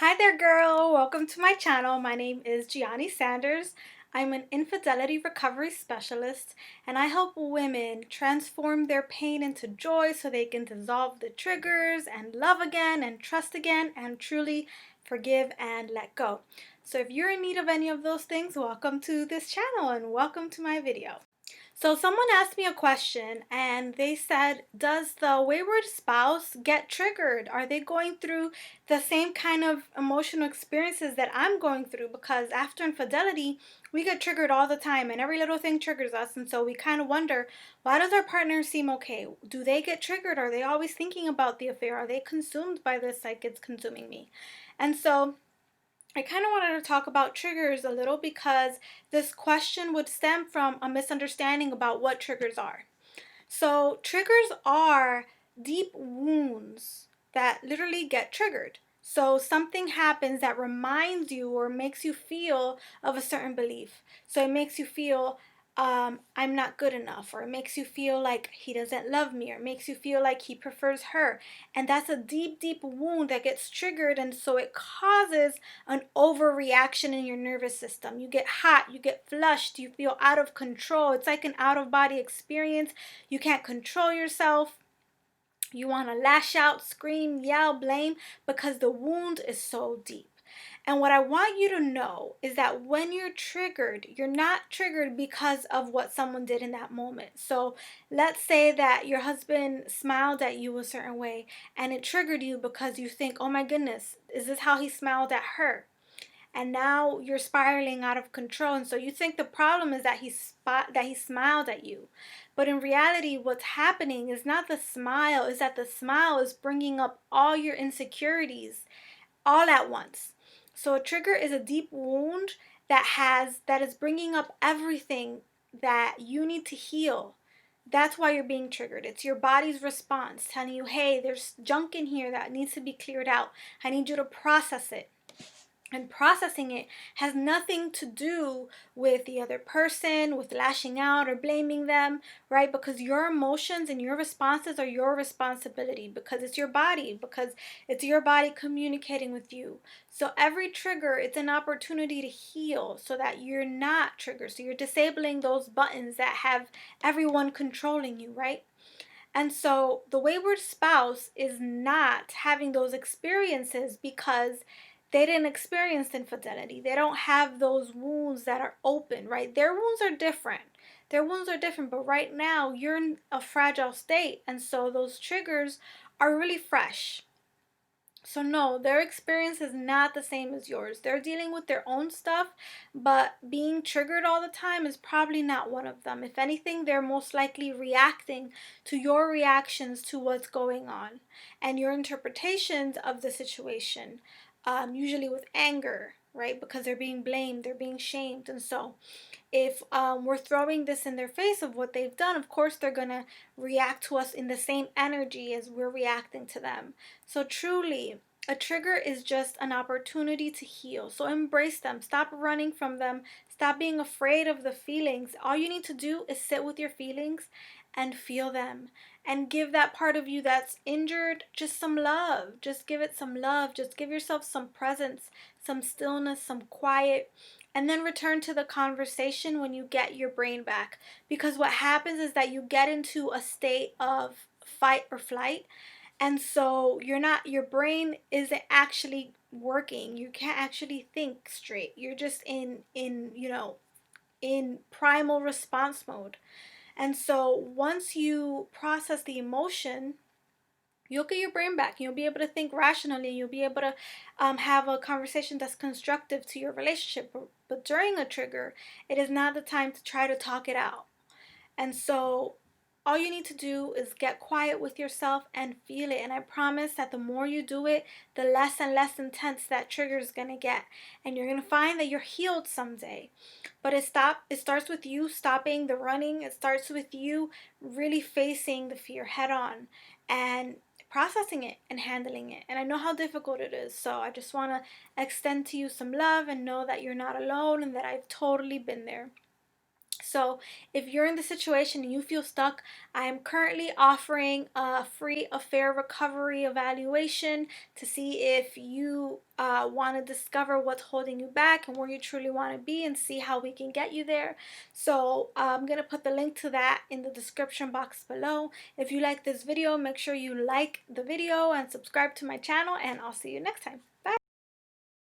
Hi there, girl. Welcome to my channel. My name is Gianni Sanders. I'm an infidelity recovery specialist, and I help women transform their pain into joy so they can dissolve the triggers and love again and trust again and truly forgive and let go. So if you're in need of any of those things, welcome to this channel and welcome to my video. So someone asked me a question and they said, does the wayward spouse get triggered? Are they going through the same kind of emotional experiences that I'm going through? Because after infidelity, we get triggered all the time and every little thing triggers us. And so we kind of wonder, why does our partner seem okay? Do they get triggered? Are they always thinking about the affair? Are they consumed by this like it's consuming me? And so I kind of wanted to talk about triggers a little because this question would stem from a misunderstanding about what triggers are. So, triggers are deep wounds that literally get triggered. So, something happens that reminds you or makes you feel of a certain belief. So, it makes you feel I'm not good enough, or it makes you feel like he doesn't love me, or it makes you feel like he prefers her. And that's a deep, deep wound that gets triggered. And so, it causes an overreaction in your nervous system. You get hot, you get flushed, you feel out of control. It's like an out of body experience. You can't control yourself. You want to lash out, scream, yell, blame because the wound is so deep. And what I want you to know is that when you're triggered, you're not triggered because of what someone did in that moment. So let's say that your husband smiled at you a certain way and it triggered you because you think, oh my goodness, is this how he smiled at her? And now you're spiraling out of control, and so you think the problem is that he smiled at you, but in reality what's happening is not the smile, is that the smile is bringing up all your insecurities all at once. So a trigger is a deep wound that is bringing up everything that you need to heal. That's why you're being triggered. It's your body's response telling you, hey, there's junk in here that needs to be cleared out. I need you to process it. And processing it has nothing to do with the other person, with lashing out or blaming them, right? Because your emotions and your responses are your responsibility, because it's your body communicating with you. So every trigger, it's an opportunity to heal so that you're not triggered. So you're disabling those buttons that have everyone controlling you, right? And so the wayward spouse is not having those experiences because they didn't experience infidelity. They don't have those wounds that are open, right? Their wounds are different. Their wounds are different, but right now you're in a fragile state. And so those triggers are really fresh. So no, their experience is not the same as yours. They're dealing with their own stuff, but being triggered all the time is probably not one of them. If anything, they're most likely reacting to your reactions to what's going on and your interpretations of the situation, usually with anger, right? Because they're being blamed, they're being shamed. And so if we're throwing this in their face of what they've done, of course they're going to react to us in the same energy as we're reacting to them. So truly, a trigger is just an opportunity to heal. So embrace them. Stop running from them. Stop being afraid of the feelings. All you need to do is sit with your feelings and feel them and give that part of you that's injured just some love. Just give it some love. Just give yourself some presence, some stillness, some quiet, and then return to the conversation when you get your brain back. Because what happens is that you get into a state of fight or flight, and so your brain isn't actually working. You can't actually think straight. You're just in primal response mode. And so once you process the emotion, you'll get your brain back. You'll be able to think rationally. You'll be able to have a conversation that's constructive to your relationship. But during a trigger, it is not the time to try to talk it out. And so all you need to do is get quiet with yourself and feel it. And I promise that the more you do it, the less and less intense that trigger is going to get. And you're going to find that you're healed someday. But it starts with you stopping the running. It starts with you really facing the fear head on and processing it and handling it. And I know how difficult it is. So I just want to extend to you some love and know that you're not alone and that I've totally been there. So if you're in the situation and you feel stuck, I am currently offering a free affair recovery evaluation to see if you want to discover what's holding you back and where you truly want to be, and see how we can get you there. So I'm going to put the link to that in the description box below. If you like this video, make sure you like the video and subscribe to my channel, and I'll see you next time.